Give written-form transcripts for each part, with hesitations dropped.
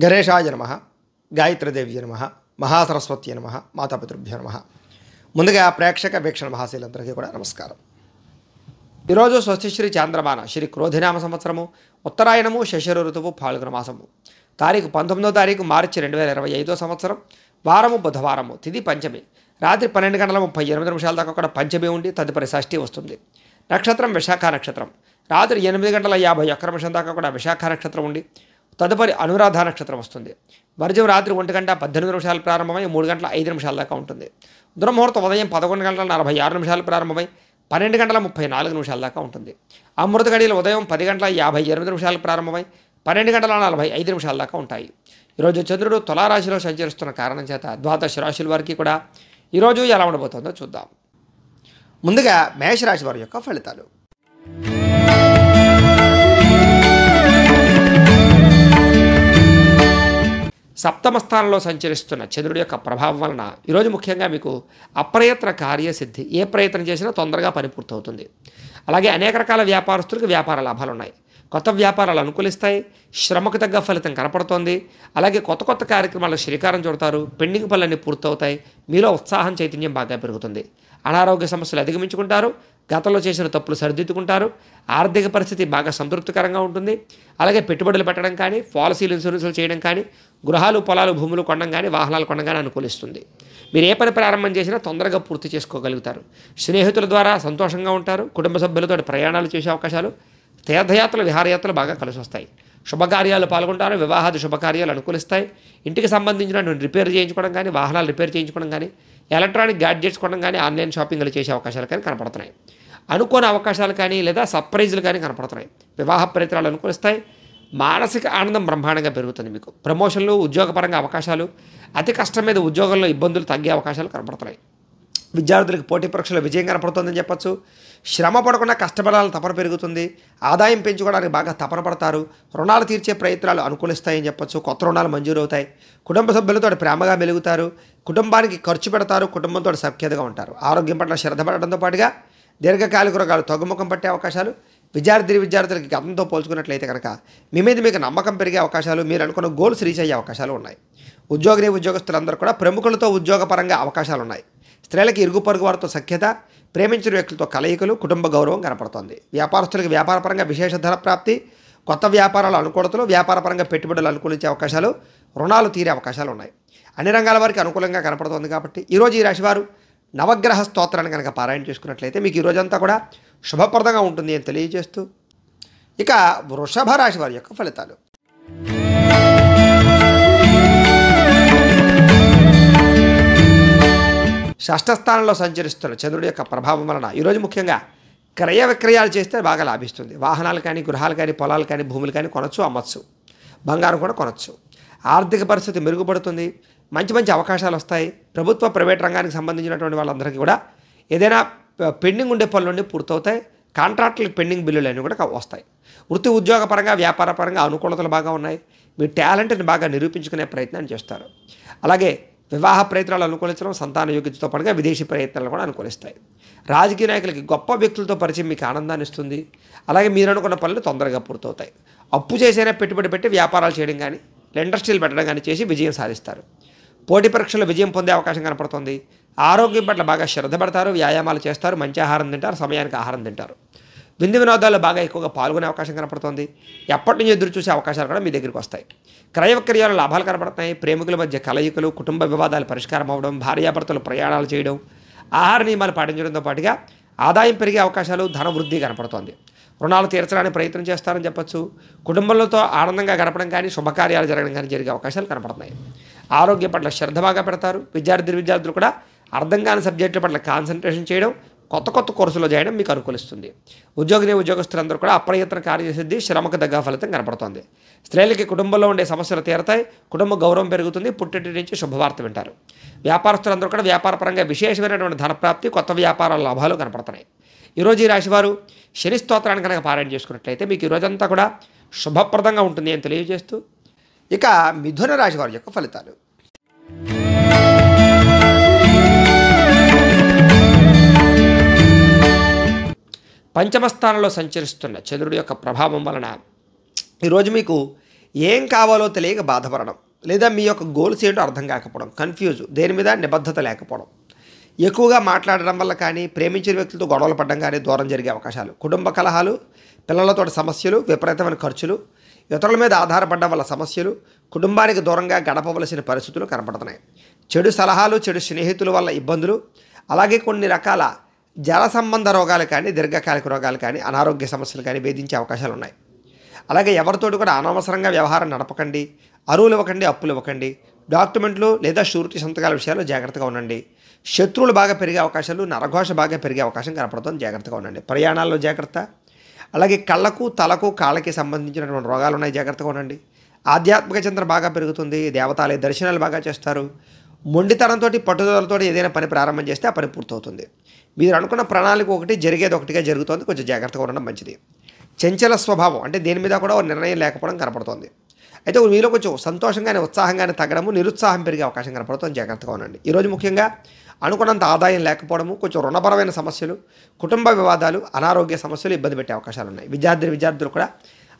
గణేశాయ నమః, గాయత్రీదేవ్య నమః, మహాసరస్వత్యై నమః, మాతాపితృభ్యో నమః. ముందుగా ప్రేక్షక వీక్షణ మహాశీలందరికీ కూడా నమస్కారం. ఈరోజు స్వస్తిశ్రీ చాంద్రమాన శ్రీ క్రోధినామ సంవత్సరము, ఉత్తరాయణము, శశిర ఋతువు, ఫాల్గుణ మాసము. తారీఖు 19 మార్చి 2025 సంవత్సరం. వారము బుధవారము, తిథి పంచమి. రాత్రి 12:38 దాకా కూడా పంచమి ఉండి తదుపరి షష్ఠి వస్తుంది. నక్షత్రం విశాఖ నక్షత్రం. రాత్రి 8:51 దాకా కూడా విశాఖ నక్షత్రం ఉండి తదుపరి అనురాధ నక్షత్రం వస్తుంది. వర్జం రాత్రి 1:18 ప్రారంభమై 3:05 దాకా ఉంటుంది. దుర్ముహూర్తం ఉదయం 11:46 ప్రారంభమై 12:34 దాకా ఉంటుంది. అమృత గడియలు ఉదయం 10:58 ప్రారంభమై 12:45 దాకా ఉంటాయి. ఈరోజు చంద్రుడు తులారాశిలో సంచరిస్తున్న కారణం చేత ద్వాదశ రాశుల వారికి కూడా ఈరోజు ఎలా ఉండబోతుందో చూద్దాం. ముందుగా మేషరాశి వారి యొక్క ఫలితాలు. సప్తమ స్థానంలో సంచరిస్తున్న చంద్రుడి యొక్క ప్రభావం వలన ఈరోజు ముఖ్యంగా మీకు అప్రయత్న కార్యసిద్ధి. ఏ ప్రయత్నం చేసినా తొందరగా పని పూర్తవుతుంది. అలాగే అనేక రకాల వ్యాపారస్తులకు వ్యాపార లాభాలు ఉన్నాయి. కొత్త వ్యాపారాలు అనుకూలిస్తాయి. శ్రమకు తగ్గ ఫలితం కనపడుతోంది. అలాగే కొత్త కార్యక్రమాలకు శ్రీకారం చుడతారు. పెండింగ్ పనులన్నీ పూర్తవుతాయి. మీలో ఉత్సాహం చైతన్యం బాగా పెరుగుతుంది. అనారోగ్య సమస్యలు అధిగమించుకుంటారు. గతంలో చేసిన తప్పులు సరిదిద్దుకుంటారు. ఆర్థిక పరిస్థితి బాగా సంతృప్తికరంగా ఉంటుంది. అలాగే పెట్టుబడులు పెట్టడం కానీ, పాలసీలు, ఇన్సూరెన్సులు చేయడం కానీ, గృహాలు, పొలాలు, భూములు కొనడం కానీ, వాహనాలు కొనడం కానీ అనుకూలిస్తుంది. మీరు ఏ పని ప్రారంభం చేసినా తొందరగా పూర్తి చేసుకోగలుగుతారు. స్నేహితుల ద్వారా సంతోషంగా ఉంటారు. కుటుంబ సభ్యులతో ప్రయాణాలు చేసే అవకాశాలు, తీర్థయాత్రలు, విహారయాత్రలు బాగా కలిసి వస్తాయి. శుభకార్యాలు పాల్గొంటారు. వివాహాది శుభకార్యాలు అనుకూలిస్తాయి. ఇంటికి సంబంధించిన రిపేర్ చేయించుకోవడం కానీ, వాహనాలు రిపేర్ చేయించుకోవడం కానీ, ఎలక్ట్రానిక్ గ్యాడ్జెట్స్ కొనడం కానీ, ఆన్లైన్ షాపింగ్లు చేసే అవకాశాలు కానీ కనపడుతున్నాయి. అనుకోని అవకాశాలు కానీ లేదా సర్ప్రైజులు కానీ కనపడుతున్నాయి. వివాహ ప్రయత్నాలు అనుకూలిస్తాయి. మానసిక ఆనందం బ్రహ్మాండంగా పెరుగుతుంది. మీకు ప్రమోషన్లు, ఉద్యోగపరంగా అవకాశాలు, అతి కష్టం మీద ఉద్యోగంలో ఇబ్బందులు తగ్గే అవకాశాలు కనపడుతున్నాయి. విద్యార్థులకు పోటీ పరీక్షలో విజయం కనపడుతుందని చెప్పచ్చు. శ్రమ పడకుండా కష్టపడాలని తపన పెరుగుతుంది. ఆదాయం పెంచుకోవడానికి బాగా తపన పడతారు. రుణాలు తీర్చే ప్రయత్నాలు అనుకూలిస్తాయని చెప్పచ్చు. కొత్త రుణాలు మంజూరు అవుతాయి. కుటుంబ సభ్యులతో ప్రేమగా మెలుగుతారు. కుటుంబానికి ఖర్చు పెడతారు. కుటుంబంతో సఖ్యతగా ఉంటారు. ఆరోగ్యం పట్ల శ్రద్ధ పడడంతో పాటుగా దీర్ఘకాలిక రోగాలు తగ్గుముఖం పట్టే అవకాశాలు, విద్యార్థులకి గతంతో పోల్చుకున్నట్లయితే కనుక మీ మీద మీకు నమ్మకం పెరిగే అవకాశాలు, మీరు అనుకున్న గోల్స్ రీచ్ అయ్యే అవకాశాలు ఉన్నాయి. ఉద్యోగస్తులందరూ కూడా ప్రముఖులతో ఉద్యోగపరంగా అవకాశాలు ఉన్నాయి. స్త్రీలకి ఇరుగు పొరుగు వారితో సఖ్యత, ప్రేమించిన వ్యక్తులతో కలయికలు, కుటుంబ గౌరవం కనపడుతోంది. వ్యాపారస్తులకు వ్యాపారపరంగా విశేష ధన ప్రాప్తి, కొత్త వ్యాపారాల అనుకూలతలు, వ్యాపారపరంగా పెట్టుబడులు అనుకూలించే అవకాశాలు, రుణాలు తీరే అవకాశాలు ఉన్నాయి. అన్ని రంగాల వారికి అనుకూలంగా కనపడుతోంది. కాబట్టి ఈరోజు ఈ రాశివారు నవగ్రహ స్తోత్రాన్ని కనుక పారాయణ చేసుకున్నట్లయితే మీకు ఈరోజంతా కూడా శుభప్రదంగా ఉంటుంది అని తెలియజేస్తూ, ఇక వృషభ రాశి వారి యొక్క ఫలితాలు. షష్ఠ స్థానంలో సంచరిస్తున్న చంద్రుడి యొక్క ప్రభావం వలన ఈరోజు ముఖ్యంగా క్రయ విక్రయాలు చేస్తే బాగా లాభిస్తుంది. వాహనాలు కానీ, గృహాలు కానీ, పొలాలు కానీ, భూములు కానీ కొనచ్చు, అమ్మచ్చు. బంగారం కూడా కొనచ్చు. ఆర్థిక పరిస్థితి మెరుగుపడుతుంది. మంచి అవకాశాలు వస్తాయి. ప్రభుత్వ, ప్రైవేట్ రంగానికి సంబంధించినటువంటి వాళ్ళందరికీ కూడా ఏదైనా పెండింగ్ ఉండే పనులన్నీ పూర్తవుతాయి. కాంట్రాక్టులకు పెండింగ్ బిల్లులు అన్నీ కూడా వస్తాయి. వృత్తి, ఉద్యోగపరంగా, వ్యాపారపరంగా అనుకూలతలు బాగా ఉన్నాయి. మీ టాలెంట్ని బాగా నిరూపించుకునే ప్రయత్నం చేస్తారు. అలాగే వివాహ ప్రయత్నాలు అనుకూలించడం, సంతాన యోగ్యతతో పాటుగా విదేశీ ప్రయత్నాలు కూడా అనుకూలిస్తాయి. రాజకీయ నాయకులకి గొప్ప వ్యక్తులతో పరిచయం మీకు ఆనందాన్ని ఇస్తుంది. అలాగే మీరు అనుకున్న పనులు తొందరగా పూర్తవుతాయి. అప్పు చేసైనా పెట్టుబడి పెట్టి వ్యాపారాలు చేయడం కానీ, ఇండస్ట్రీలు పెట్టడం కానీ చేసి విజయం సాధిస్తారు. పోటీ పరీక్షల్లో విజయం పొందే అవకాశం కనపడుతుంది. ఆరోగ్యం పట్ల బాగా శ్రద్ధ పడతారు. వ్యాయామాలు చేస్తారు. మంచి ఆహారం తింటారు. సమయానికి ఆహారం తింటారు. విందు వినోదాల్లో బాగా ఎక్కువగా పాల్గొనే అవకాశం కనపడుతుంది. ఎప్పటి నుంచి ఎదురు చూసే అవకాశాలు కూడా మీ దగ్గరికి వస్తాయి. క్రయ విక్రయాలు లాభాలు కనపడుతున్నాయి. ప్రేమికుల మధ్య కలయికలు, కుటుంబ వివాదాలు పరిష్కారం అవ్వడం, భార్యాభర్తలు ప్రయాణాలు చేయడం, ఆహార నియమాలు పాటించడంతో పాటుగా ఆదాయం పెరిగే అవకాశాలు, ధన వృద్ధి కనపడుతోంది. రుణాలు తీర్చడానికి ప్రయత్నం చేస్తారని చెప్పచ్చు. కుటుంబంతో ఆనందంగా గడపడం కానీ, శుభకార్యాలు జరగడం కానీ జరిగే అవకాశాలు కనపడుతున్నాయి. ఆరోగ్యం పట్ల శ్రద్ధ బాగా పెడతారు. విద్యార్థులు కూడా అర్థం కాని సబ్జెక్టుల పట్ల కాన్సన్ట్రేషన్ చేయడం, కొత్త కోర్సులో చేయడం మీకు అనుకూలిస్తుంది. ఉద్యోగస్తులందరూ కూడా అప్రయత్న కార్యసిద్ధి, శ్రమకు తగ్గ ఫలితం కనపడుతోంది. స్త్రీలకి కుటుంబంలో ఉండే సమస్యలు తీరతాయి. కుటుంబ గౌరవం పెరుగుతుంది. పుట్టింటి నుంచి శుభవార్త వింటారు. వ్యాపారస్తులందరూ కూడా వ్యాపారపరంగా విశేషమైనటువంటి ధనప్రాప్తి, కొత్త వ్యాపారాల లాభాలు కనపడుతున్నాయి. ఈరోజు ఈ రాశివారు శని స్తోత్రాన్ని కనుక పారాయణ చేసుకున్నట్లయితే మీకు ఈరోజంతా కూడా శుభప్రదంగా ఉంటుంది అని తెలియజేస్తూ, ఇక మిథున రాశి వారి యొక్క ఫలితాలు. పంచమ స్థానంలో సంచరిస్తున్న చంద్రుడి యొక్క ప్రభావం వలన ఈరోజు మీకు ఏం కావాలో తెలియక బాధపడడం, లేదా మీ యొక్క గోల్స్ ఏంటో అర్థం కాకపోవడం, కన్ఫ్యూజ్, దేని మీద నిబద్ధత లేకపోవడం, ఎక్కువగా మాట్లాడడం వల్ల కానీ, ప్రేమించిన వ్యక్తులతో గొడవలు పడడం కానీ దూరం జరిగే అవకాశాలు, కుటుంబ కలహాలు, పిల్లలతో సమస్యలు, విపరీతమైన ఖర్చులు, ఇతరుల మీద ఆధారపడడం వల్ల సమస్యలు, కుటుంబానికి దూరంగా గడపవలసిన పరిస్థితులు కనపడుతున్నాయి. చెడు సలహాలు, చెడు స్నేహితుల వల్ల ఇబ్బందులు, అలాగే కొన్ని రకాల జల సంబంధ రోగాలు కానీ, దీర్ఘకాలిక రోగాలు కానీ, అనారోగ్య సమస్యలు కానీ వేధించే అవకాశాలు ఉన్నాయి. అలాగే ఎవరితోటి కూడా అనవసరంగా వ్యవహారం నడపకండి, అరువులు ఇవ్వకండి, అప్పులు ఇవ్వకండి, డాక్యుమెంట్లు లేదా షూరిటీ సంతకాల విషయాల్లో జాగ్రత్తగా ఉండండి. శత్రువులు బాగా పెరిగే అవకాశాలు, నరఘోష బాగా పెరిగే అవకాశం కనపడుతుంది, జాగ్రత్తగా ఉండండి. ప్రయాణాల్లో జాగ్రత్త. అలాగే కళ్ళకు, తలకు, కాళ్ళకి సంబంధించినటువంటి రోగాలు ఉన్నాయి, జాగ్రత్తగా ఉండండి. ఆధ్యాత్మిక చింతన బాగా పెరుగుతుంది, దేవతాలయ దర్శనాలు బాగా చేస్తారు. మొండితనంతో, పట్టుదలతో ఏదైనా పని ప్రారంభం చేస్తే ఆ పని పూర్తవుతుంది. మీరు అనుకున్న ప్రణాళిక ఒకటి, జరిగేది ఒకటిగా జరుగుతుంది, కొంచెం జాగ్రత్తగా ఉండడం మంచిది. చంచల స్వభావం, అంటే దేని మీద కూడా నిర్ణయం లేకపోవడం కనపడుతుంది. అయితే మీలో కొంచెం సంతోషంగానే, ఉత్సాహంగానే తగ్గడము, నిరుత్సాహం పెరిగే అవకాశం కనపడుతుంది, జాగ్రత్తగా ఉండండి. ఈరోజు ముఖ్యంగా అనుకున్నంత ఆదాయం లేకపోవడము, కొంచెం రుణపరమైన సమస్యలు, కుటుంబ వివాదాలు, అనారోగ్య సమస్యలు ఇబ్బంది పెట్టే అవకాశాలు ఉన్నాయి. విద్యార్థులు కూడా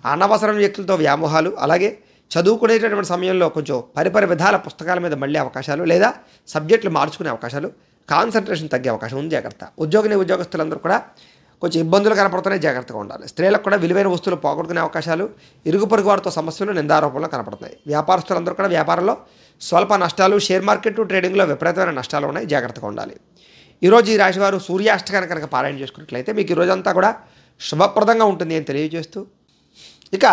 అనవసరం వ్యక్తులతో వ్యామోహాలు, అలాగే చదువుకునేటటువంటి సమయంలో కొంచెం పరిపరి విధాల పుస్తకాల మీద మళ్ళీ అవకాశాలు, లేదా సబ్జెక్టులు మార్చుకునే అవకాశాలు, కాన్సన్ట్రేషన్ తగ్గే అవకాశం ఉంది, జాగ్రత్త. ఉద్యోగస్తులందరూ కూడా కొంచెం ఇబ్బందులు కనపడుతున్నాయి, జాగ్రత్తగా ఉండాలి. స్త్రీలకు కూడా విలువైన వస్తువులు పోగొట్టుకునే అవకాశాలు, ఇరుగు పొరుగు వారితో సమస్యలు, నిందారోపణలు కనపడుతున్నాయి. వ్యాపారస్తులందరూ కూడా వ్యాపారంలో స్వల్ప నష్టాలు, షేర్ మార్కెట్ ట్రేడింగ్లో విపరీతమైన నష్టాలు ఉన్నాయి, జాగ్రత్తగా ఉండాలి. ఈరోజు ఈ రాశివారు సూర్యాష్టకాన్ని కనుక పారాయణ చేసుకున్నట్లయితే మీకు ఈరోజంతా కూడా శుభప్రదంగా ఉంటుంది అని తెలియజేస్తూ, ఇక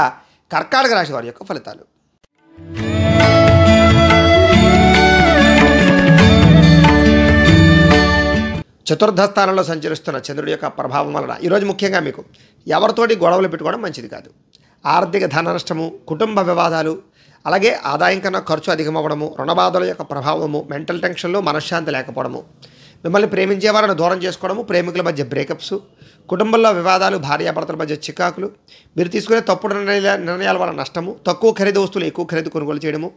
కర్కాటక రాశి వారి యొక్క ఫలితాలు. చతుర్థ స్థానంలో సంచరిస్తున్న చంద్రుడి యొక్క ప్రభావం వలన ఈరోజు ముఖ్యంగా మీకు ఎవరితోటి గొడవలు పెట్టుకోవడం మంచిది కాదు. ఆర్థిక ధన నష్టము, కుటుంబ వివాదాలు, అలాగే ఆదాయం కన్నా ఖర్చు అధికమవ్వడము, రుణబాధల యొక్క ప్రభావము, మెంటల్ టెన్షన్లు, మనశ్శాంతి లేకపోవడము, మిమ్మల్ని ప్రేమించే వారిని దూరం చేసుకోవడము, ప్రేమికుల మధ్య బ్రేకప్స్, కుటుంబంలో వివాదాలు, భార్యాభర్తల మధ్య చికాకులు, మీరు తీసుకునే తప్పుడు నిర్ణయాల వల్ల నష్టము, తక్కువ ఖరీదు వస్తువులు ఎక్కువ ఖరీదు కొనుగోలు చేయడము,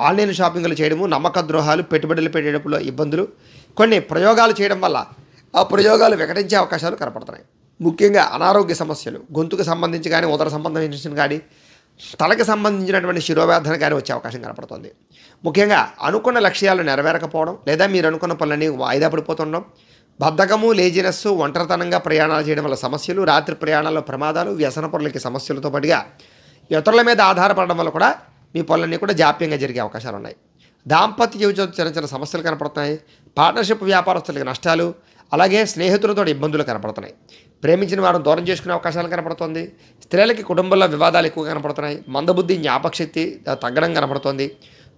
ఆన్లైన్ షాపింగ్లు చేయడము, నమ్మక ద్రోహాలు, పెట్టుబడులు పెట్టేటప్పుడు ఇబ్బందులు, కొన్ని ప్రయోగాలు చేయడం వల్ల ఆ ప్రయోగాలు వికటించే అవకాశాలు కనపడుతున్నాయి. ముఖ్యంగా అనారోగ్య సమస్యలు, గొంతుకు సంబంధించి కానీ, ఉదర సంబంధించిన కానీ, తలకి సంబంధించినటువంటి శిరోవేదన కానీ వచ్చే అవకాశం కనపడుతుంది. ముఖ్యంగా అనుకున్న లక్ష్యాలు నెరవేరకపోవడం, లేదా మీరు అనుకున్న పనులన్నీ వాయిదా పడిపోతుండడం, బద్ధకము, లేజినెస్, ఒంటరితనంగా ప్రయాణాలు చేయడం వల్ల సమస్యలు, రాత్రి ప్రయాణాల్లో ప్రమాదాలు, వ్యసన పనులకి సమస్యలతో పాటుగా ఇతరుల మీద ఆధారపడడం వల్ల కూడా మీ పనులన్నీ కూడా జాప్యంగా జరిగే అవకాశాలు ఉన్నాయి. దాంపత్య జీవితంలో చిన్న సమస్యలు కనపడుతున్నాయి. పార్ట్నర్షిప్ వ్యాపారస్తులకి నష్టాలు, అలాగే స్నేహితులతో ఇబ్బందులు కనపడుతున్నాయి. ప్రేమించిన వారిని దూరం చేసుకునే అవకాశాలు కనపడుతుంది. స్త్రీలకి కుటుంబంలో వివాదాలు ఎక్కువ కనపడుతున్నాయి. మందబుద్ధి, జ్ఞాపకశక్తి తగ్గడం కనపడుతుంది.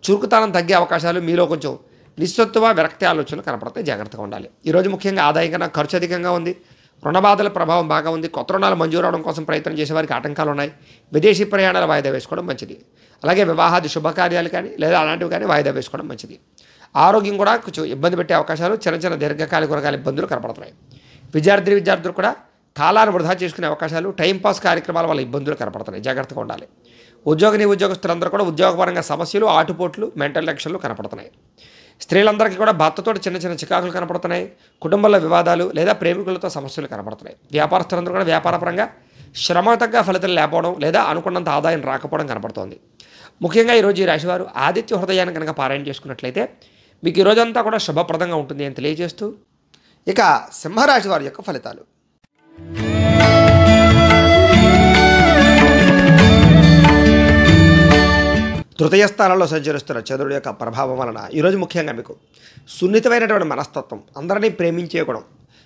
చురుకుతనం తగ్గే అవకాశాలు, మీలో కొంచెం నిస్సత్తువ, విరక్తి ఆలోచనలు కనపడతాయి, జాగ్రత్తగా ఉండాలి. ఈరోజు ముఖ్యంగా ఆదాయం కన్నా ఖర్చు అధికంగా ఉంది. రుణబాధల ప్రభావం బాగా ఉంది. కొత్త రుణాలు మంజూరు అవడం కోసం ప్రయత్నం చేసే వారికి ఆటంకాలు ఉన్నాయి. విదేశీ ప్రయాణాలు వాయిదా వేసుకోవడం మంచిది. అలాగే వివాహాది శుభకార్యాలు కానీ, లేదా అలాంటివి కానీ వాయిదా వేసుకోవడం మంచిది. ఆరోగ్యం కూడా కొంచెం ఇబ్బంది పెట్టే అవకాశాలు, చిన్న దీర్ఘకాలిక వర్గాల ఇబ్బందులు కనపడుతున్నాయి. విద్యార్థులు కూడా కాలాన్ని వృధా చేసుకునే అవకాశాలు, టైంపాస్ కార్యక్రమాల వల్ల ఇబ్బందులు కనపడుతున్నాయి, జాగ్రత్తగా ఉండాలి. ఉద్యోగస్తులందరూ కూడా ఉద్యోగపరంగా సమస్యలు, ఆటుపోట్లు, మెంటల్ టెన్షన్లు కనపడుతున్నాయి. స్త్రీలందరికీ కూడా భర్తతో చిన్న చికాకులు కనపడుతున్నాయి. కుటుంబంలో వివాదాలు లేదా ప్రేమికులతో సమస్యలు కనపడుతున్నాయి. వ్యాపారస్తులందరూ కూడా వ్యాపారపరంగా శ్రమ తగ్గ ఫలితాలు లేకపోవడం, లేదా అనుకున్నంత ఆదాయం రాకపోవడం కనపడుతోంది. ముఖ్యంగా ఈరోజు ఈ రాశివారు ఆదిత్య హృదయాన్ని కనుక పారాయణ చేసుకున్నట్లయితే మీకు ఈ రోజంతా కూడా శుభప్రదంగా ఉంటుంది అని తెలియజేస్తూ, ఇక సింహరాశి వారి యొక్క ఫలితాలు. తృతీయ స్థానంలో సంచరిస్తున్న చంద్రుడి యొక్క ప్రభావం వలన ఈరోజు ముఖ్యంగా మీకు సున్నితమైనటువంటి మనస్తత్వం, అందరినీ ప్రేమించే గుణం,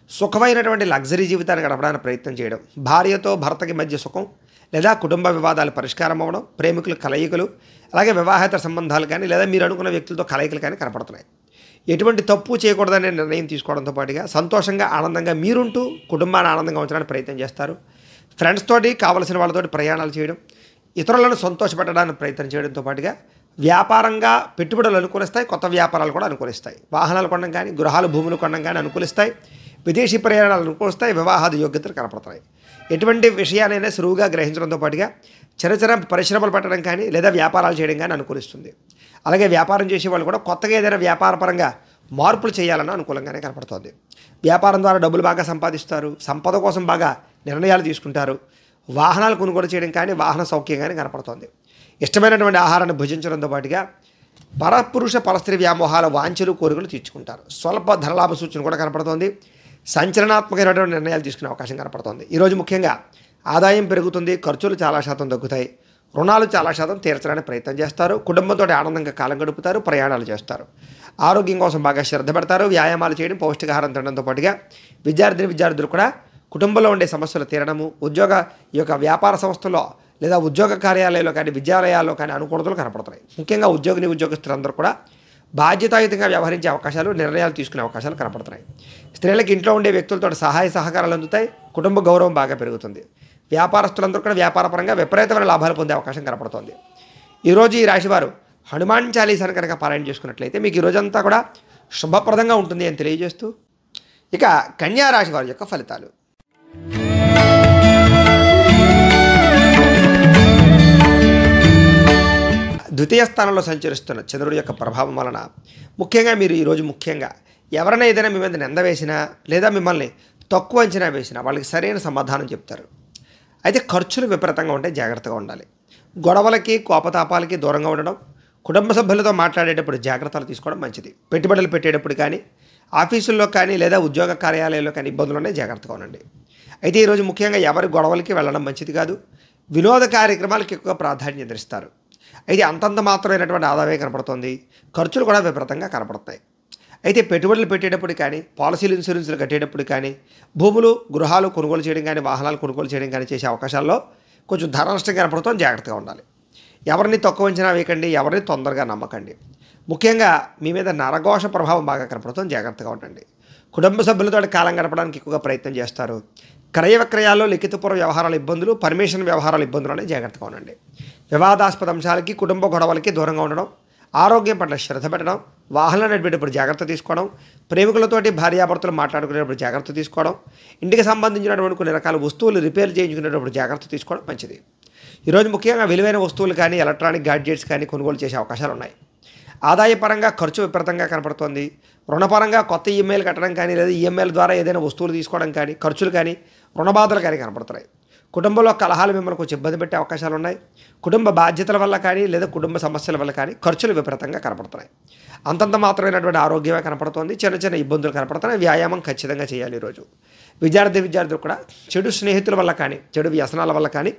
సుఖమైనటువంటి లగ్జరీ జీవితాన్ని గడపడానికి ప్రయత్నం చేయడం, భార్యతో భర్తకి మధ్య సుఖం లేదా కుటుంబ వివాదాలు పరిష్కారం అవ్వడం, ప్రేమికుల కలయికలు, అలాగే వివాహేతర సంబంధాలు కానీ, లేదా మీరు అనుకున్న వ్యక్తులతో కలయికలు కానీ కనపడుతున్నాయి. ఎటువంటి తప్పు చేయకూడదనే నిర్ణయం తీసుకోవడంతో పాటుగా సంతోషంగా, ఆనందంగా మీరుంటూ కుటుంబాన్ని ఆనందంగా ఉంచడానికి ప్రయత్నం చేస్తారు. ఫ్రెండ్స్ తోటి, కావలసిన వాళ్ళతోటి ప్రయాణాలు చేయడం, ఇతరులను సంతోషపెట్టడానికి ప్రయత్నం చేయడంతో పాటుగా వ్యాపారంగా పెట్టుబడులు అనుకూలిస్తాయి, కొత్త వ్యాపారాలు కూడా అనుకూలిస్తాయి. వాహనాలు కొనడం కానీ, గృహాలు, భూములు కొనడం కానీ అనుకూలిస్తాయి. విదేశీ ప్రయాణాలు అనుకూలిస్తాయి. వివాహాది యోగ్యతలు కనపడతాయి. ఎటువంటి విషయాలైనా సులువుగా గ్రహించడంతో పాటుగా చిన్న పరిశ్రమలు పెట్టడం కానీ, లేదా వ్యాపారాలు చేయడం కానీ అనుకూలిస్తుంది. అలాగే వ్యాపారం చేసే వాళ్ళు కూడా కొత్తగా ఏదైనా వ్యాపారపరంగా మార్పులు చేయాలన్న అనుకూలంగానే కనపడుతుంది. వ్యాపారం ద్వారా డబ్బులు బాగా సంపాదిస్తారు. సంపద కోసం బాగా నిర్ణయాలు తీసుకుంటారు. వాహనాలు కొనుగోలు చేయడం కానీ, వాహన సౌఖ్యం కానీ కనపడుతుంది. ఇష్టమైనటువంటి ఆహారాన్ని భుజించడంతో పాటుగా పరపురుష పరస్త్రీ వ్యామోహాల వాంఛలు కోరికలు తీర్చుకుంటారు. స్వల్ప ధనలాభ సూచన కూడా కనపడుతోంది. సంచలనాత్మకమైనటువంటి నిర్ణయాలు తీసుకునే అవకాశం కనపడుతోంది. ఈరోజు ముఖ్యంగా ఆదాయం పెరుగుతుంది, ఖర్చులు చాలా శాతం తగ్గుతాయి, రుణాలు చాలా శాతం తీర్చడానికి ప్రయత్నం చేస్తారు, కుటుంబంతో ఆనందంగా కాలం గడుపుతారు, ప్రయాణాలు చేస్తారు, ఆరోగ్యం కోసం బాగా శ్రద్ధ పెడతారు, వ్యాయామాలు చేయడం, పౌష్టికాహారం తినడంతో పాటుగా విద్యార్థులు కూడా కుటుంబంలో ఉండే సమస్యలు తీరడము, ఈ యొక్క వ్యాపార సంస్థల్లో లేదా ఉద్యోగ కార్యాలయాల్లో కానీ విద్యాలయాల్లో కానీ అనుకూలతలు కనపడుతున్నాయి. ముఖ్యంగా ఉద్యోగస్తులందరూ కూడా బాధ్యతాయుతంగా వ్యవహరించే అవకాశాలు, నిర్ణయాలు తీసుకునే అవకాశాలు కనపడుతున్నాయి. స్త్రీలకు ఇంట్లో ఉండే వ్యక్తులతో సహాయ సహకారాలు అందుతాయి, కుటుంబ గౌరవం బాగా పెరుగుతుంది. వ్యాపారస్తులందరూ కూడా వ్యాపారపరంగా విపరీతమైన లాభాలు పొందే అవకాశం కనపడుతోంది. ఈరోజు ఈ రాశివారు హనుమాన్ చాలీసాను కనుక పారాయణ చేసుకున్నట్లయితే మీకు ఈ రోజంతా కూడా శుభప్రదంగా ఉంటుంది అని తెలియజేస్తూ, ఇక కన్యా రాశి వారి యొక్క ఫలితాలు. ద్వితీయ స్థానంలో సంచరిస్తున్న చంద్రుడి యొక్క ప్రభావం వలన ముఖ్యంగా మీరు ఈరోజు ఎవరైనా ఏదైనా మీ మీద నింద వేసినా లేదా మిమ్మల్ని తక్కువ అంచనా వేసినా వాళ్ళకి సరైన సమాధానం చెప్తారు. అయితే ఖర్చులు విపరీతంగా ఉంటే జాగ్రత్తగా ఉండాలి. గొడవలకి కోపతాపాలకి దూరంగా ఉండడం, కుటుంబ సభ్యులతో మాట్లాడేటప్పుడు జాగ్రత్తలు తీసుకోవడం మంచిది. పెట్టుబడులు పెట్టేటప్పుడు కానీ, ఆఫీసుల్లో కానీ లేదా ఉద్యోగ కార్యాలయాల్లో కానీ ఇబ్బందులునే జాగ్రత్తగా ఉండండి. అయితే ఈరోజు ముఖ్యంగా ఎవరి గొడవలకి వెళ్ళడం మంచిది కాదు. వినోద కార్యక్రమాలకు ఎక్కువ ప్రాధాన్యత ఇస్తారు. అయితే అంతంత మాత్రమైనటువంటి ఆదాయమే కనపడుతుంది, ఖర్చులు కూడా విపరీతంగా కనపడతాయి. అయితే పెట్టుబడులు పెట్టేటప్పుడు కానీ, పాలసీలు ఇన్సూరెన్సులు కట్టేటప్పుడు కానీ, భూములు గృహాలు కొనుగోలు చేయడం కానీ, వాహనాలు కొనుగోలు చేయడం కానీ చేసే అవకాశాల్లో కొంచెం ధర నష్టం కనపడుతుంది, జాగ్రత్తగా ఉండాలి. ఎవరిని తక్కువ అంచనా వేయకండి, ఎవరిని తొందరగా నమ్మకండి. ముఖ్యంగా మీ మీద నరఘోష ప్రభావం బాగా కనపడుతుంది, జాగ్రత్తగా ఉండండి. కుటుంబ సభ్యులతో కాలం గడపడానికి ఎక్కువగా ప్రయత్నం చేస్తారు. క్రయ విక్రయాల్లో లిఖితపూర్వ వ్యవహారాల ఇబ్బందులు, పర్మిషన్ వ్యవహారాల ఇబ్బందులు జాగ్రత్తగా ఉండండి. వివాదాస్పద అంశాలకి, కుటుంబ గొడవలకి దూరంగా ఉండడం, ఆరోగ్యం పట్ల శ్రద్ధ పెట్టడం, వాహనం నడిపేటప్పుడు జాగ్రత్త తీసుకోవడం, ప్రేమికులతోటి భార్యాభర్తలు మాట్లాడుకునేటప్పుడు జాగ్రత్త తీసుకోవడం, ఇంటికి సంబంధించినటువంటి కొన్ని రకాల వస్తువులు రిపేర్ చేయించుకునేటప్పుడు జాగ్రత్త తీసుకోవడం మంచిది. ఈరోజు ముఖ్యంగా విలువైన వస్తువులు కానీ, ఎలక్ట్రానిక్ గాడ్జెట్స్ కానీ కొనుగోలు చేసే అవకాశాలు ఉన్నాయి. ఆదాయపరంగా ఖర్చు విపరీతంగా కనపడుతోంది. రుణపరంగా కొత్త ఈఎంఐలు కట్టడం కానీ, లేదా ఈఎంఐల ద్వారా ఏదైనా వస్తువులు తీసుకోవడం కానీ, ఖర్చులు కానీ, రుణబాధలు కానీ కనపడుతున్నాయి. కుటుంబంలో కలహాలు మిమ్మల్ని కొంచెం ఇబ్బంది పెట్టే అవకాశాలు ఉన్నాయి. కుటుంబ బాధ్యతల వల్ల కానీ, లేదా కుటుంబ సమస్యల వల్ల కానీ ఖర్చులు విపరీతంగా కనపడుతున్నాయి. అంతంత మాత్రమైనటువంటి ఆరోగ్యమే కనపడుతోంది, చిన్న ఇబ్బందులు కనపడుతున్నాయి. వ్యాయామం ఖచ్చితంగా చేయాలి. ఈరోజు విద్యార్థులు కూడా చెడు స్నేహితుల వల్ల కానీ, చెడు వ్యసనాల వల్ల కానీ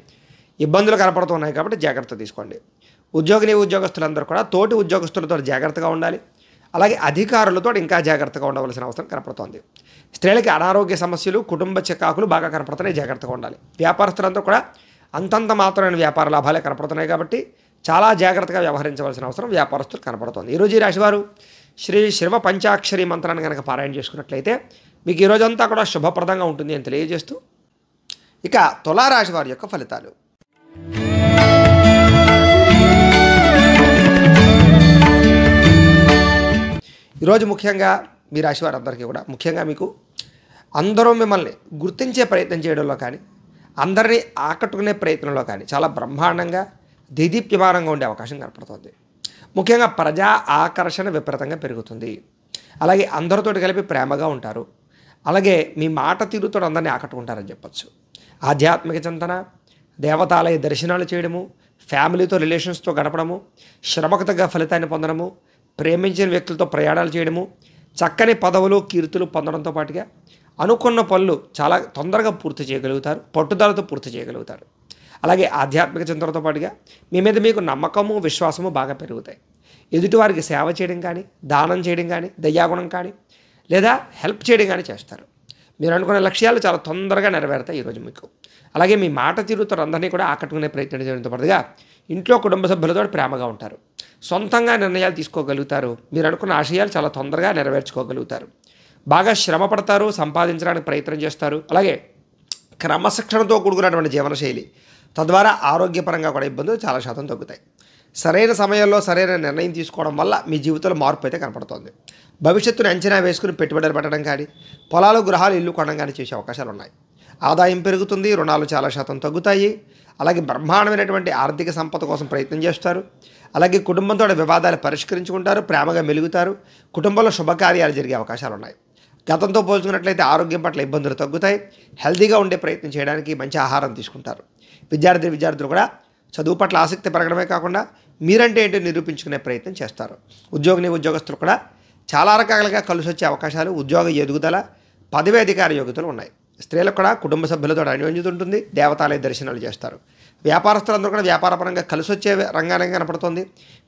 ఇబ్బందులు కనపడుతున్నాయి కాబట్టి జాగ్రత్త తీసుకోండి. ఉద్యోగస్తులందరూ కూడా తోటి ఉద్యోగస్తులతో జాగ్రత్తగా ఉండాలి. అలాగే అధికారులతో ఇంకా జాగ్రత్తగా ఉండవలసిన అవసరం కనపడుతోంది. స్త్రీలకి అనారోగ్య సమస్యలు, కుటుంబ చికాకులు బాగా కనపడుతున్నాయి, జాగ్రత్తగా ఉండాలి. వ్యాపారస్తులంతా కూడా అంతంత మాత్రమైన వ్యాపార లాభాలే కనపడుతున్నాయి కాబట్టి చాలా జాగ్రత్తగా వ్యవహరించవలసిన అవసరం వ్యాపారస్తులు కనపడుతోంది. ఈరోజు ఈ రాశివారు శ్రీ శివ పంచాక్షరి మంత్రాన్ని కనుక పారాయణ చేసుకున్నట్లయితే మీకు ఈ రోజంతా కూడా శుభప్రదంగా ఉంటుంది అని తెలియజేస్తూ, ఇక తులారాశి వారి యొక్క ఫలితాలు. ఈరోజు ముఖ్యంగా మీ రాశి వారందరికీ కూడా ముఖ్యంగా మీకు అందరూ మిమ్మల్ని గుర్తించే ప్రయత్నం చేయడంలో కానీ, అందరినీ ఆకట్టుకునే ప్రయత్నంలో కానీ చాలా బ్రహ్మాండంగా దేదీప్యమానంగా ఉండే అవకాశం కనపడుతుంది. ముఖ్యంగా ప్రజా ఆకర్షణ విపరీతంగా పెరుగుతుంది. అలాగే అందరితోటి కలిపి ప్రేమగా ఉంటారు. అలాగే మీ మాట తీరుతో అందరినీ ఆకట్టుకుంటారని చెప్పచ్చు. ఆధ్యాత్మిక చింతన, దేవతాలయ దర్శనాలు చేయడము, ఫ్యామిలీతో రిలేషన్స్తో గడపడము, శ్రమకు తగ్గ ఫలితాన్ని పొందడము, ప్రేమించిన వ్యక్తులతో ప్రయాణాలు చేయడము, చక్కని పదవులు కీర్తులు పొందడంతో పాటుగా అనుకున్న పనులు చాలా తొందరగా పూర్తి చేయగలుగుతారు, పట్టుదలతో పూర్తి చేయగలుగుతారు. అలాగే ఆధ్యాత్మిక చింతనతో పాటుగా మీ మీద మీకు నమ్మకము, విశ్వాసము బాగా పెరుగుతాయి. ఎదుటివారికి సేవ చేయడం కానీ, దానం చేయడం కానీ, దయాగుణం కానీ, లేదా హెల్ప్ చేయడం కానీ చేస్తారు. మీరు అనుకున్న లక్ష్యాలు చాలా తొందరగా నెరవేరుతాయి ఈరోజు మీకు. అలాగే మీ మాట తీరుతో అందరినీ కూడా ఆకట్టుకునే ప్రయత్నం చేయడంతో పాటుగా ఇంట్లో కుటుంబ సభ్యులతో ప్రేమగా ఉంటారు. సొంతంగా నిర్ణయాలు తీసుకోగలుగుతారు. మీరు అనుకున్న ఆశయాలు చాలా తొందరగా నెరవేర్చుకోగలుగుతారు. బాగా శ్రమ పడతారు, సంపాదించడానికి ప్రయత్నం చేస్తారు. అలాగే క్రమశిక్షణతో కూడుకున్నటువంటి జీవనశైలి, తద్వారా ఆరోగ్యపరంగా కూడా ఇబ్బందులు చాలా శాతం తగ్గుతాయి. సరైన సమయంలో సరైన నిర్ణయం తీసుకోవడం వల్ల మీ జీవితంలో మార్పు అయితే కనపడుతుంది. భవిష్యత్తును అంచనా వేసుకుని పెట్టుబడులు పెట్టడం కానీ, పొలాలు, గృహాలు, ఇల్లు కొనడం కానీ చేసే అవకాశాలు ఉన్నాయి. ఆదాయం పెరుగుతుంది, రుణాలు చాలా శాతం తగ్గుతాయి. అలాగే బ్రహ్మాండమైనటువంటి ఆర్థిక సంపద కోసం ప్రయత్నం చేస్తారు. అలాగే కుటుంబంతో వివాదాలు పరిష్కరించుకుంటారు, ప్రేమగా మెలుగుతారు. కుటుంబంలో శుభకార్యాలు జరిగే అవకాశాలు ఉన్నాయి. గతంతో పోల్చుకున్నట్లయితే ఆరోగ్యం పట్ల ఇబ్బందులు తగ్గుతాయి. హెల్తీగా ఉండే ప్రయత్నం చేయడానికి మంచి ఆహారం తీసుకుంటారు. విద్యార్థులు కూడా చదువు పట్ల ఆసక్తి పెరగడమే కాకుండా మీరంటే ఏంటో నిరూపించుకునే ప్రయత్నం చేస్తారు. ఉద్యోగస్తులు కూడా చాలా రకాలుగా కలిసి వచ్చే అవకాశాలు, ఉద్యోగ ఎదుగుదల, పదవి అధికార యోగ్యతలు ఉన్నాయి. స్త్రీలకు కూడా కుటుంబ సభ్యులతో అన్యోన్యత ఉంటుంది. దేవతాలయ దర్శనాలు చేస్తారు. వ్యాపారస్తులందరూ కూడా వ్యాపారపరంగా కలిసి వచ్చే రంగానే కనపడుతుంది.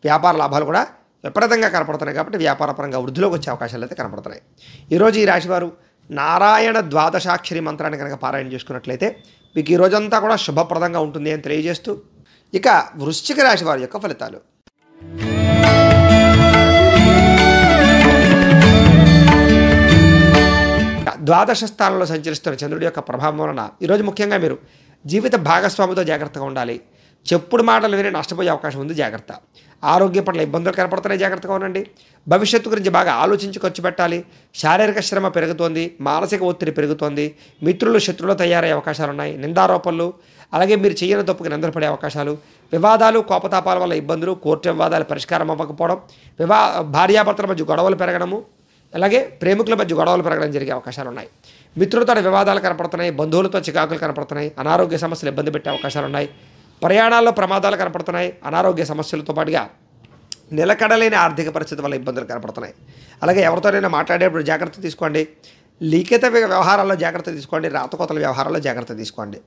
వ్యాపార లాభాలు కూడా విపరీతంగా కనపడుతున్నాయి. కాబట్టి వ్యాపారపరంగా వృద్ధిలోకి వచ్చే అవకాశాలు అయితే కనపడుతున్నాయి. ఈరోజు ఈ రాశివారు నారాయణ ద్వాదశాక్షరి మంత్రాన్ని కనుక పారాయణ చేసుకున్నట్లయితే మీకు ఈ రోజంతా కూడా శుభప్రదంగా ఉంటుంది అని తెలియజేస్తూ, ఇక వృశ్చిక రాశి వారి యొక్క ఫలితాలు. ద్వాదశ స్థానంలో సంచరిస్తున్న చంద్రుడి యొక్క ప్రభావం వలన ఈరోజు ముఖ్యంగా మీరు జీవిత భాగస్వామితో జాగ్రత్తగా ఉండాలి. చెప్పుడు మాటలు విని నష్టపోయే అవకాశం ఉంది, జాగ్రత్త. ఆరోగ్య పట్ల ఇబ్బందులు కనపడుతున్నాయి, జాగ్రత్తగా ఉండండి. భవిష్యత్తు గురించి బాగా ఆలోచించి ఖర్చు పెట్టాలి. శారీరక శ్రమ పెరుగుతోంది, మానసిక ఒత్తిడి పెరుగుతోంది. మిత్రులు శత్రువులు తయారయ్యే అవకాశాలు ఉన్నాయి. నిందారోపణలు, అలాగే మీరు చేయని తప్పుకి నిందపడే అవకాశాలు, వివాదాలు, కోపతాపాల వల్ల ఇబ్బందులు, కోర్టు వివాదాలు పరిష్కారం అవ్వకపోవడం, భార్యాభర్తల మధ్య గొడవలు పెరగడము, అలాగే ప్రేమికుల మధ్య గొడవలు పెరగడం జరిగే అవకాశాలు ఉన్నాయి. మిత్రులతో వివాదాలు కనపడుతున్నాయి, బంధువులతో చికాకులు కనపడుతున్నాయి, అనారోగ్య సమస్యలు ఇబ్బంది పెట్టే అవకాశాలు ఉన్నాయి. ప్రయాణాల్లో ప్రమాదాలు కనపడుతున్నాయి. అనారోగ్య సమస్యలతో పాటుగా నిలకడలేని ఆర్థిక పరిస్థితి వల్ల ఇబ్బందులు కనపడుతున్నాయి. అలాగే ఎవరితోనైనా మాట్లాడేటప్పుడు జాగ్రత్త తీసుకోండి. లిఖిత వ్యవహారాల్లో జాగ్రత్త తీసుకోండి. రాతకోతల వ్యవహారాల్లో జాగ్రత్త తీసుకోండి.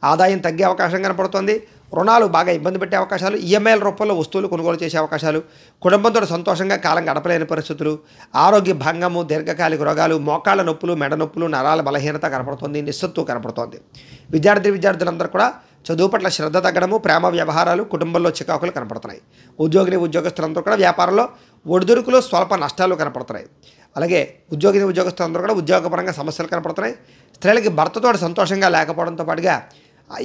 ఆదాయం తగ్గే అవకాశం కనపడుతుంది. రుణాలు బాగా ఇబ్బంది పెట్టే అవకాశాలు, ఈఎంఐల రూపంలో వస్తువులు కొనుగోలు చేసే అవకాశాలు, కుటుంబంతో సంతోషంగా కాలం గడపలేని పరిస్థితులు, ఆరోగ్య భంగము, దీర్ఘకాలిక రోగాలు, మోకాళ్ళ నొప్పులు, మెడ నొప్పులు, నరాల బలహీనత కనపడుతుంది. నిస్సత్తువ కనపడుతోంది. విద్యార్థులందరూ కూడా చదువు పట్ల శ్రద్ధ తగ్గడము, ప్రేమ వ్యవహారాలు, కుటుంబంలో చికాకులు కనపడుతున్నాయి. ఉద్యోగస్తులందరూ కూడా వ్యాపారంలో ఒడిదుడుకులు, స్వల్ప నష్టాలు కనపడుతున్నాయి. అలాగే ఉద్యోగస్తులందరూ కూడా ఉద్యోగపరంగా సమస్యలు కనపడుతున్నాయి. స్త్రీలకి భర్తతో సంతోషంగా లేకపోవడంతో పాటుగా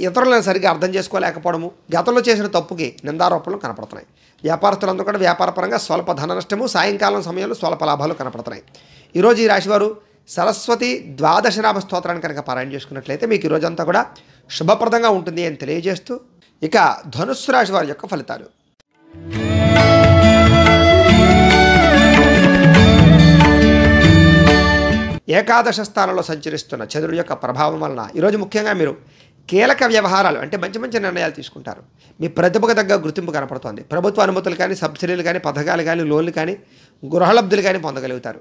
ఇతరులను సరిగ్గా అర్థం చేసుకోలేకపోవడము, గతంలో చేసిన తప్పుకి నిందారోపణలు కనపడుతున్నాయి. వ్యాపారస్తులందరూ కూడా వ్యాపారపరంగా స్వల్ప ధన నష్టము, సాయంకాలం సమయంలో స్వల్ప లాభాలు కనపడుతున్నాయి. ఈరోజు ఈ రాశివారు సరస్వతి ద్వాదశనామ స్తోత్రాన్ని కనుక పారాయణ చేసుకున్నట్లయితే మీకు ఈ రోజంతా కూడా శుభప్రదంగా ఉంటుంది అని తెలియజేస్తూ, ఇక ధనుస్సు రాశి వారి యొక్క ఫలితాలు. ఏకాదశ స్థానంలో సంచరిస్తున్న చంద్రుడి యొక్క ప్రభావం వలన ఈరోజు ముఖ్యంగా మీరు కీలక వ్యవహారాలు అంటే మంచి నిర్ణయాలు తీసుకుంటారు. మీ ప్రతిభకు తగ్గ గుర్తింపు కనపడుతోంది. ప్రభుత్వ అనుమతులు కానీ, సబ్సిడీలు కానీ, పథకాలు కానీ, లోన్లు కానీ, గృహలబ్ధులు కానీ పొందగలుగుతారు.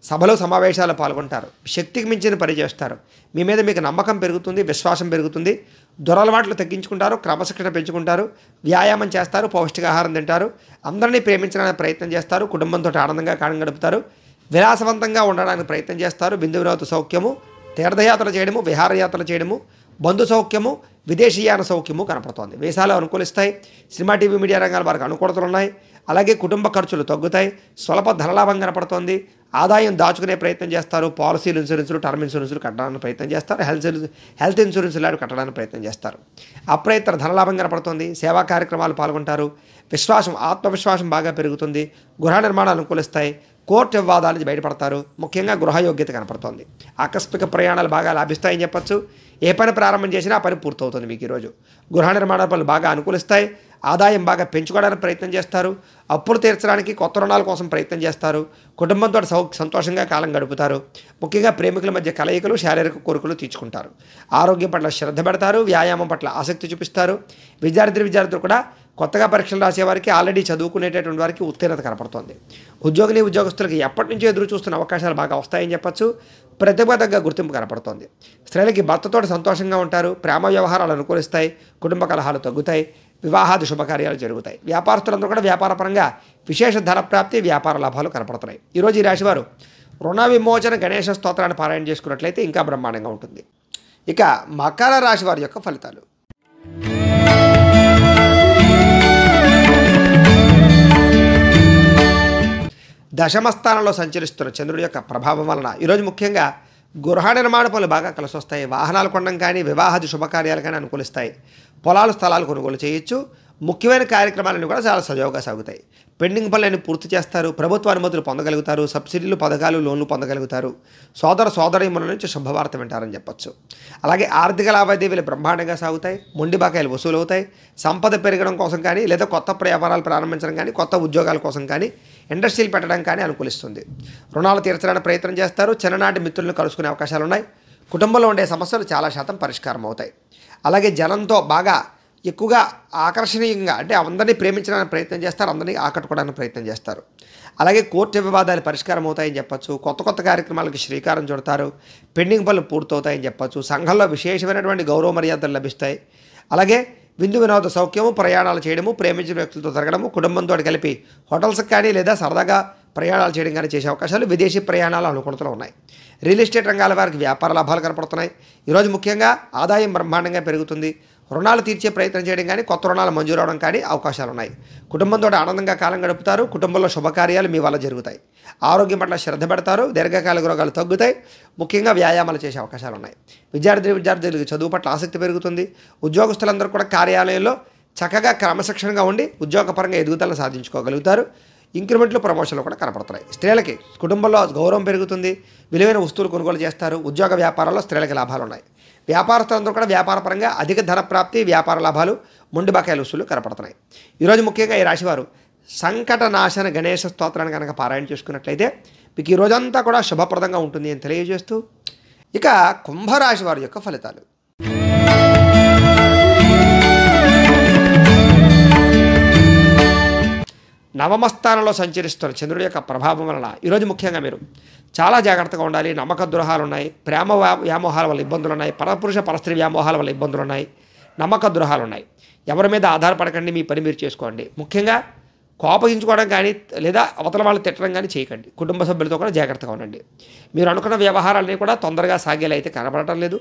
సభలో సమావేశాలు పాల్గొంటారు. శక్తికి మించిన పని చేస్తారు. మీ మీద మీకు నమ్మకం పెరుగుతుంది, విశ్వాసం పెరుగుతుంది. దురలవాట్లు తగ్గించుకుంటారు, క్రమశిక్షణ పెంచుకుంటారు, వ్యాయామం చేస్తారు, పౌష్టికాహారం తింటారు, అందరినీ ప్రేమించడానికి ప్రయత్నం చేస్తారు, కుటుంబంతో ఆనందంగా కాలం గడుపుతారు, విలాసవంతంగా ఉండడానికి ప్రయత్నం చేస్తారు. బిందు వినోద సౌఖ్యము, తీర్థయాత్ర చేయడము, విహారయాత్రలు చేయడము, బంధు సౌఖ్యము, విదేశీయాన సౌఖ్యము కనపడుతోంది. వేసాలు అనుకూలిస్తాయి. సినిమా, టీవీ, మీడియా రంగాల వారికి అనుకూలతలు ఉన్నాయి. అలాగే కుటుంబ ఖర్చులు తగ్గుతాయి. స్వల్ప ధనలాభం కనపడుతోంది. ఆదాయం దాచుకునే ప్రయత్నం చేస్తారు. పాలసీలు, ఇన్సూరెన్సులు, టర్మ్ ఇన్సూరెన్సులు కట్టడానికి ప్రయత్నం చేస్తారు. హెల్త్ ఇన్సూరెన్స్ లాంటి కట్టడానికి ప్రయత్నం చేస్తారు. అప్రయత్న ధనలాభం కనపడుతుంది. సేవా కార్యక్రమాలు పాల్గొంటారు. ఆత్మవిశ్వాసం బాగా పెరుగుతుంది. గృహ నిర్మాణాలు అనుకూలిస్తాయి. కోర్టు వివాదాల నుంచి బయటపడతారు. ముఖ్యంగా గృహయోగ్యత కనపడుతోంది. ఆకస్మిక ప్రయాణాలు బాగా లాభిస్తాయని చెప్పచ్చు. ఏ పని ప్రారంభం చేసినా ఆ పని పూర్తవుతుంది. మీకు ఈరోజు గృహ నిర్మాణ పనులు బాగా అనుకూలిస్తాయి. ఆదాయం బాగా పెంచుకోవడానికి ప్రయత్నం చేస్తారు. అప్పులు తీర్చడానికి కొత్త రుణాల కోసం ప్రయత్నం చేస్తారు. కుటుంబంతో సంతోషంగా కాలం గడుపుతారు. ముఖ్యంగా ప్రేమికుల మధ్య కలయికలు, శారీరక కోరికలు తీర్చుకుంటారు. ఆరోగ్యం పట్ల శ్రద్ధ పెడతారు. వ్యాయామం పట్ల ఆసక్తి చూపిస్తారు. విద్యార్థులు కూడా కొత్తగా పరీక్షలు రాసేవారికి, ఆల్రెడీ చదువుకునేటటువంటి వారికి ఉత్తీర్ణత కనపడుతోంది. ఉద్యోగస్తులకి ఎప్పటి నుంచో ఎదురు చూస్తున్న అవకాశాలు బాగా వస్తాయని చెప్పచ్చు. ప్రతిభ తగ్గ గుర్తింపు కనపడుతోంది. స్త్రీలకి భర్తతో సంతోషంగా ఉంటారు. ప్రేమ వ్యవహారాలు అనుకూలిస్తాయి. కుటుంబ కలహాలు తగ్గుతాయి. వివాహాది శుభకార్యాలు జరుగుతాయి. వ్యాపారస్తులందరూ కూడా వ్యాపారపరంగా విశేష ధన ప్రాప్తి, వ్యాపార లాభాలు కనపడుతున్నాయి. ఈరోజు ఈ రాశివారు రుణ విమోచన గణేశ స్తోత్రాన్ని పారాయణ చేసుకున్నట్లయితే ఇంకా బ్రహ్మాండంగా ఉంటుంది. ఇక మకర రాశి వారి యొక్క ఫలితాలు. దశమ స్థానంలో సంచరిస్తున్న చంద్రుడి యొక్క ప్రభావం వలన ఈరోజు ముఖ్యంగా గృహ నిర్మాణ పనులు బాగా కలిసి వస్తాయి. వాహనాలు కొనడం కానీ, వివాహాది శుభకార్యాలు కానీ అనుకూలిస్తాయి. పొలాలు, స్థలాలు కొనుగోలు చేయొచ్చు. ముఖ్యమైన కార్యక్రమాలన్నీ కూడా చాలా సజావుగా సాగుతాయి. పెండింగ్ పనులన్నీ పూర్తి చేస్తారు. ప్రభుత్వ అనుమతులు పొందగలుగుతారు. సబ్సిడీలు, పథకాలు, లోన్లు పొందగలుగుతారు. సోదరీమణుల నుంచి శుభవార్త వింటారని చెప్పచ్చు. అలాగే ఆర్థిక లావాదేవీలు బ్రహ్మాండంగా సాగుతాయి. మొండి బకాయిలు వసూలు అవుతాయి. సంపద పెరగడం కోసం కానీ, లేదా కొత్త వ్యాపారాలు ప్రారంభించడం కానీ, కొత్త ఉద్యోగాల కోసం కానీ, ఇండస్ట్రీలు పెట్టడం కానీ అనుకూలిస్తుంది. రుణాలు తీర్చడానికి ప్రయత్నం చేస్తారు. చిన్ననాటి మిత్రులను కలుసుకునే అవకాశాలు ఉన్నాయి. కుటుంబంలో ఉండే సమస్యలు చాలా శాతం పరిష్కారం అవుతాయి. అలాగే జనంతో బాగా ఎక్కువగా ఆకర్షణీయంగా అంటే అందరినీ ప్రేమించడానికి ప్రయత్నం చేస్తారు, అందరినీ ఆకట్టుకోవడానికి ప్రయత్నం చేస్తారు. అలాగే కోర్టు వివాదాలు పరిష్కారం అవుతాయని చెప్పొచ్చు, కొత్త కొత్త కార్యక్రమాలకు శ్రీకారం చుడతారు, పెండింగ్ పనులు పూర్తవుతాయని చెప్పొచ్చు, సంఘంలో విశేషమైనటువంటి గౌరవ మర్యాదలు లభిస్తాయి. అలాగే విందు వినోద సౌఖ్యము, ప్రయాణాలు చేయడము, ప్రేమించిన వ్యక్తులతో తిరగడము, కుటుంబంతో కలిపి హోటల్స్కి కానీ లేదా సరదాగా ప్రయాణాలు చేయడం కానీ చేసే అవకాశాలు, విదేశీ ప్రయాణాలు అనుకూలతలు ఉన్నాయి. రియల్ ఎస్టేట్ రంగాల వారికి వ్యాపార లాభాలు కనపడుతున్నాయి. ఈరోజు ముఖ్యంగా ఆదాయం బ్రహ్మాండంగా పెరుగుతుంది. రుణాలు తీర్చే ప్రయత్నం చేయడం కానీ కొత్త రుణాలు మంజూరు అవడం కానీ అవకాశాలు ఉన్నాయి. కుటుంబంతో ఆనందంగా కాలం గడుపుతారు. కుటుంబంలో శుభకార్యాలు మీ వల్ల జరుగుతాయి. ఆరోగ్యం పట్ల శ్రద్ధ పెడతారు. దీర్ఘకాలిక రోగాలు తగ్గుతాయి. ముఖ్యంగా వ్యాయామాలు చేసే అవకాశాలు ఉన్నాయి. విద్యార్థులకు చదువు పట్ల ఆసక్తి పెరుగుతుంది. ఉద్యోగస్తులందరూ కూడా కార్యాలయంలో చక్కగా క్రమశిక్షణగా ఉండి ఉద్యోగపరంగా ఎదుగుదలను సాధించుకోగలుగుతారు. ఇంక్రిమెంట్లు, ప్రమోషన్లు కూడా కనపడుతున్నాయి. స్త్రీలకి కుటుంబంలో గౌరవం పెరుగుతుంది. విలువైన వస్తువులు కొనుగోలు చేస్తారు. ఉద్యోగ వ్యాపారాల్లో స్త్రీలకి లాభాలు ఉన్నాయి. వ్యాపారస్తులందరూ కూడా వ్యాపారపరంగా అధిక ధన ప్రాప్తి, వ్యాపార లాభాలు, మొండి బకాయిల వసూలు కనపడుతున్నాయి. ఈరోజు ముఖ్యంగా ఈ రాశివారు సంకటనాశన గణేశ స్తోత్రాన్ని కనుక పారాయణ చేసుకున్నట్లయితే మీకు ఈ రోజంతా కూడా శుభప్రదంగా ఉంటుంది అని తెలియజేస్తూ ఇక కుంభరాశి వారి యొక్క ఫలితాలు. నవమ స్థానంలో సంచరిస్తున్న చంద్రుడి యొక్క ప్రభావం వలన ఈరోజు ముఖ్యంగా మీరు చాలా జాగ్రత్తగా ఉండాలి. నమ్మక ద్రోహాలు ఉన్నాయి, ప్రేమ వ్యామోహాల వల్ల ఇబ్బందులు ఉన్నాయి, పరపురుష పరస్త్రీ వ్యామోహాల వల్ల ఇబ్బందులు ఉన్నాయి, నమ్మక ద్రోహాలు ఉన్నాయి. ఎవరి మీద ఆధారపడకండి, మీ పని మీరు చేసుకోండి. ముఖ్యంగా కోపగించుకోవడం కానీ లేదా అవతల వాళ్ళు తిట్టడం కానీ చేయకండి. కుటుంబ సభ్యులతో కూడా జాగ్రత్తగా ఉండండి. మీరు అనుకున్న వ్యవహారాలన్నీ కూడా తొందరగా సాగేలా అయితే కనపడటం లేదు.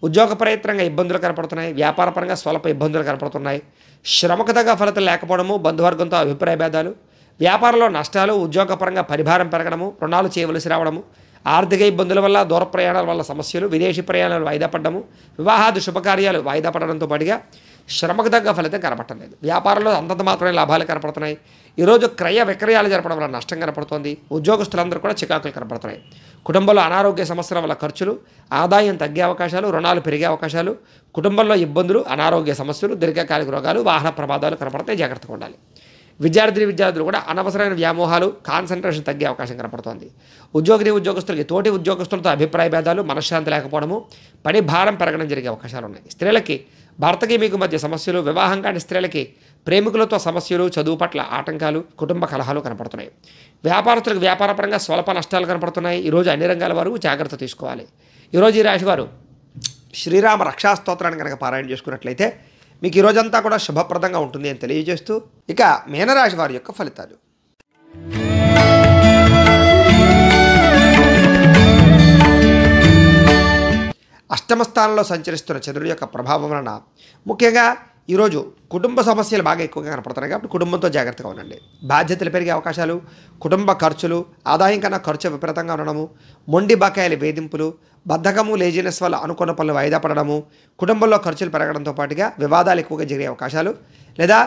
ఉద్యోగ ప్రయత్నంగా ఇబ్బందులు కనపడుతున్నాయి. వ్యాపారపరంగా స్వల్ప ఇబ్బందులు కనపడుతున్నాయి. శ్రమకు తగ్గ ఫలితం లేకపోవడము, బంధువర్గంతో అభిప్రాయ భేదాలు, వ్యాపారంలో నష్టాలు, ఉద్యోగపరంగా పరిభారం పెరగడము, రుణాలు చేయవలసి రావడము, ఆర్థిక ఇబ్బందుల వల్ల, దూర ప్రయాణాల వల్ల సమస్యలు, విదేశీ ప్రయాణాలు వాయిదా పడడము, వివాహాది శుభకార్యాలు వాయిదా పడడంతో పాటుగా శ్రమకు తగ్గ ఫలితం కనపడలేదు. వ్యాపారంలో అంతంత మాత్రమే లాభాలు కనపడుతున్నాయి. ఈరోజు క్రయ విక్రయాలు జరపడం వల్ల నష్టం కనపడుతోంది. ఉద్యోగస్తులందరూ కూడా చికాకులు కనపడుతున్నాయి. కుటుంబంలో అనారోగ్య సమస్యల వల్ల ఖర్చులు, ఆదాయం తగ్గే అవకాశాలు, రుణాలు పెరిగే అవకాశాలు, కుటుంబంలో ఇబ్బందులు, అనారోగ్య సమస్యలు, దీర్ఘకాలిక రోగాలు, వాహన ప్రమాదాలు కనపడతాయి. జాగ్రత్తగా ఉండాలి. విద్యార్థులు కూడా అనవసరమైన వ్యామోహాలు, కాన్సన్ట్రేషన్ తగ్గే అవకాశం కనపడుతోంది. ఉద్యోగస్తులకి తోటి ఉద్యోగస్తులతో అభిప్రాయ భేదాలు, మనశ్శాంతి లేకపోవడము, పని భారం పెరగడం జరిగే అవకాశాలు ఉన్నాయి. స్త్రీలకి భర్తకి మీకు మధ్య సమస్యలు, వివాహం కాని స్త్రీలకి ప్రేమికులతో సమస్యలు, చదువు పట్ల ఆటంకాలు, కుటుంబ కలహాలు కనపడుతున్నాయి. వ్యాపారస్తులకు వ్యాపారపరంగా స్వల్ప నష్టాలు కనపడుతున్నాయి. ఈరోజు అన్ని రంగాల వారు జాగ్రత్త తీసుకోవాలి. ఈరోజు ఈ రాశివారు శ్రీరామ రక్షా స్తోత్రాన్ని కనుక పారాయణ చేసుకున్నట్లయితే మీకు ఈ రోజంతా కూడా శుభప్రదంగా ఉంటుంది అని తెలియజేస్తూ ఇక మీనరాశి వారి యొక్క ఫలితాలు. అష్టమ స్థానంలో సంచరిస్తున్న చంద్రుడి యొక్క ప్రభావం వలన ముఖ్యంగా ఈరోజు కుటుంబ సమస్యలు బాగా ఎక్కువగా కనపడుతున్నాయి. కాబట్టి కుటుంబంతో జాగ్రత్తగా ఉండండి. బాధ్యతలు పెరిగే అవకాశాలు, కుటుంబ ఖర్చులు, ఆదాయం కన్నా ఖర్చు విపరీతంగా ఉండడము, మొండి బకాయిల వేధింపులు, బద్ధకము, లేజినెస్ వల్ల అనుకున్న పనులు వాయిదా పడడము, కుటుంబంలో ఖర్చులు పెరగడంతో పాటుగా వివాదాలు ఎక్కువగా జరిగే అవకాశాలు, లేదా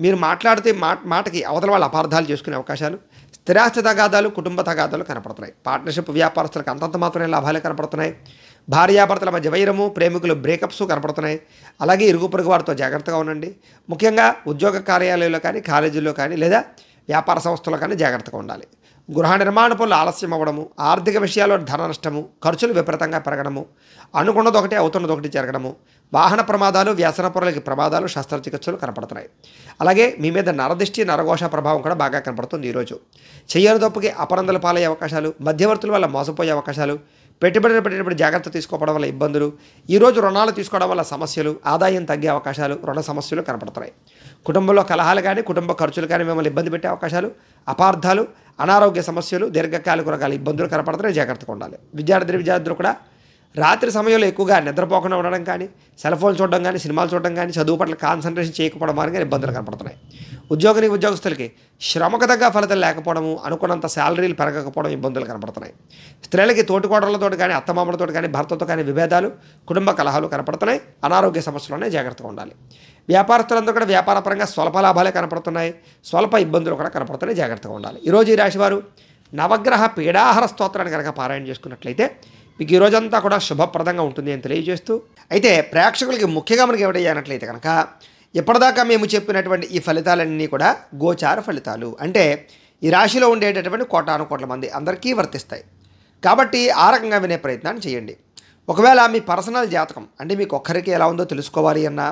మీరు మాట్లాడితే మాటకి అవతల వాళ్ళు అపార్థాలు చేసుకునే అవకాశాలు, స్థిరాస్తి తగాదాలు, కుటుంబ తగాదాలు కనపడుతున్నాయి. పార్ట్నర్షిప్ వ్యాపారస్తులకు అంతంత మాత్రమే లాభాలు కనపడుతున్నాయి. భార్యాభర్తల మధ్య వైరము, ప్రేమికులు బ్రేకప్స్ కనపడుతున్నాయి. అలాగే ఇరుగు పొరుగు వారితో జాగ్రత్తగా ఉండండి. ముఖ్యంగా ఉద్యోగ కార్యాలయాల్లో కానీ, కాలేజీల్లో కానీ, లేదా వ్యాపార సంస్థల్లో కానీ జాగ్రత్తగా ఉండాలి. గృహ నిర్మాణ పనులు ఆలస్యం అవ్వడము, ఆర్థిక విషయాల్లో ధన నష్టము, ఖర్చులు విపరీతంగా పెరగడము, అనుకున్నది ఒకటి అవుతున్నది ఒకటి జరగడము, వాహన ప్రమాదాలు, వ్యసన పొరలకి ప్రమాదాలు, శస్త్రచికిత్సలు కనపడుతున్నాయి. అలాగే మీ మీద నరదిష్టి, నరఘోష ప్రభావం కూడా బాగా కనపడుతుంది. ఈరోజు చెయ్యని తప్పుకి అపరందల పాలయ్యే అవకాశాలు, మధ్యవర్తుల వల్ల మోసపోయే అవకాశాలు, పెట్టుబడి జాగ్రత్త తీసుకోవడం వల్ల ఇబ్బందులు, ఈరోజు రుణాలు తీసుకోవడం వల్ల సమస్యలు, ఆదాయం తగ్గే అవకాశాలు, రుణ సమస్యలు కనపడుతున్నాయి. కుటుంబంలో కలహాలు కానీ, కుటుంబ ఖర్చులు కానీ మిమ్మల్ని ఇబ్బంది పెట్టే అవకాశాలు, అపార్థాలు, అనారోగ్య సమస్యలు, దీర్ఘకాలిక రకాల ఇబ్బందులు కనపడుతున్నాయి. జాగ్రత్తగా ఉండాలి. విద్యార్థులు కూడా రాత్రి సమయంలో ఎక్కువగా నిద్రపోకుండా ఉండడం కానీ, సెల్ ఫోన్ చూడడం కానీ, సినిమాలు చూడడం కానీ, చదువు పట్ల కాన్సన్ట్రేషన్ చేయకపోవడం కానీ ఇబ్బందులు కనపడుతున్నాయి. ఉద్యోగస్తులకి శ్రమకు తగ్గ ఫలితాలు లేకపోవడము, అనుకున్నంత శాలరీలు పెరగకపోవడం ఇబ్బందులు కనపడుతున్నాయి. స్త్రీలకి తోటికోడలతో కానీ, అత్తమామలతో కానీ, భర్తతో కానీ విభేదాలు, కుటుంబ కలహాలు కనపడుతున్నాయి. అనారోగ్య సమస్యలునే జాగ్రత్తగా ఉండాలి. వ్యాపారస్తులందరూ కూడా వ్యాపారపరంగా స్వల్ప లాభాలే కనపడుతున్నాయి. స్వల్ప ఇబ్బందులు కూడా కనపడుతున్నాయి. జాగ్రత్తగా ఉండాలి. ఈరోజు ఈ రాశివారు నవగ్రహ పీడాహార స్తోత్రాన్ని కనుక పారాయణ చేసుకున్నట్లయితే మీకు ఈ రోజంతా కూడా శుభప్రదంగా ఉంటుంది అని తెలియజేస్తూ అయితే ప్రేక్షకులకి ముఖ్యంగా మనకి ఏమిటయ్యానట్లయితే కనుక ఇప్పటిదాకా మేము చెప్పినటువంటి ఈ ఫలితాలన్నీ కూడా గోచార ఫలితాలు, అంటే ఈ రాశిలో ఉండేటటువంటి కోటాను కోట్ల మంది అందరికీ వర్తిస్తాయి. కాబట్టి ఆ రకంగా వినే ప్రయత్నాన్ని చేయండి. ఒకవేళ మీ పర్సనల్ జాతకం అంటే మీకు ఒక్కరికి ఎలా ఉందో తెలుసుకోవాలి అన్నా,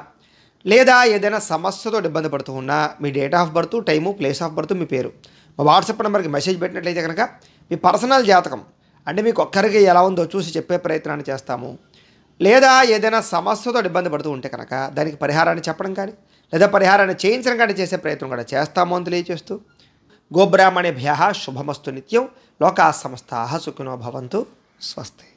లేదా ఏదైనా సమస్యతో ఇబ్బంది పడుతూ ఉన్నా మీ date of birth, time, place of birth, మీ పేరు మా వాట్సాప్ నెంబర్కి మెసేజ్ పెట్టినట్లయితే కనుక మీ పర్సనల్ జాతకం అంటే మీకు ఒక్కరికి ఎలా ఉందో చూసి చెప్పే ప్రయత్నాన్ని చేస్తాము. లేదా ఏదైనా సమస్యతో ఇబ్బంది పడుతూ ఉంటే కనుక దానికి పరిహారాన్ని చెప్పడం కానీ లేదా పరిహారాన్ని చేయించడం కానీ చేసే ప్రయత్నం కూడా చేస్తాము అని తెలియజేస్తూ గోబ్రాహ్మణేభ్యః శుభమస్తు నిత్యం. లోకాః సమస్తాః సుఖినో భవంతు. స్వస్తి.